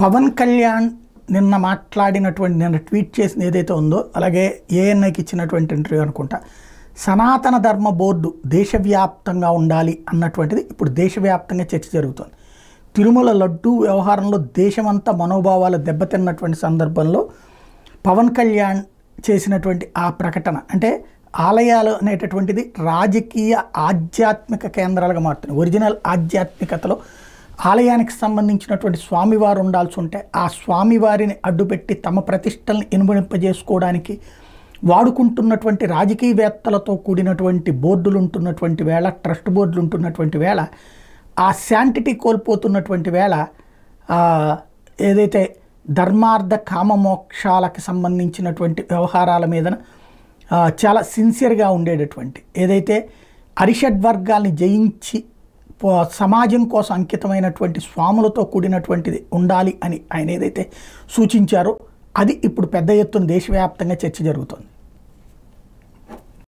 పవన్ కళ్యాణ్ నిన్న మాట్లాడినటువంటి నిన్న ట్వీట్ చేసింది ఏదైతే ఉందో, అలాగే ఏఎన్ఐకి ఇచ్చినటువంటి ఇంటర్వ్యూ అనుకుంటా, సనాతన ధర్మ బోర్డు దేశవ్యాప్తంగా ఉండాలి అన్నటువంటిది ఇప్పుడు దేశవ్యాప్తంగా చర్చ జరుగుతుంది. తిరుమల లడ్డూ వ్యవహారంలో దేశమంతా మనోభావాలు దెబ్బతిన్నటువంటి సందర్భంలో పవన్ కళ్యాణ్ చేసినటువంటి ఆ ప్రకటన అంటే ఆలయాలు అనేటటువంటిది రాజకీయ ఆధ్యాత్మిక కేంద్రాలుగా మారుతున్నాయి. ఒరిజినల్ ఆధ్యాత్మికతలో ఆలయానికి సంబంధించినటువంటి స్వామివారు ఉండాల్సి ఉంటే ఆ స్వామివారిని అడ్డుపెట్టి తమ ప్రతిష్టల్ని ఇనుమడింపజేసుకోవడానికి వాడుకుంటున్నటువంటి రాజకీయవేత్తలతో కూడినటువంటి బోర్డులు ఉంటున్నటువంటి వేళ, ట్రస్ట్ బోర్డులు ఉంటున్నటువంటి వేళ, ఆ శాంటిటీ కోల్పోతున్నటువంటి వేళ ఏదైతే ధర్మార్థ కామమోక్షాలకు సంబంధించినటువంటి వ్యవహారాల మీద చాలా సిన్సియర్గా ఉండేటటువంటి ఏదైతే అరిషడ్వర్గాల్ని జయించి సమాజం కోసం అంకితమైనటువంటి స్వాములతో కూడినటువంటిది ఉండాలి అని ఆయన ఏదైతే సూచించారో అది ఇప్పుడు పెద్ద ఎత్తున దేశవ్యాప్తంగా చర్చ జరుగుతుంది.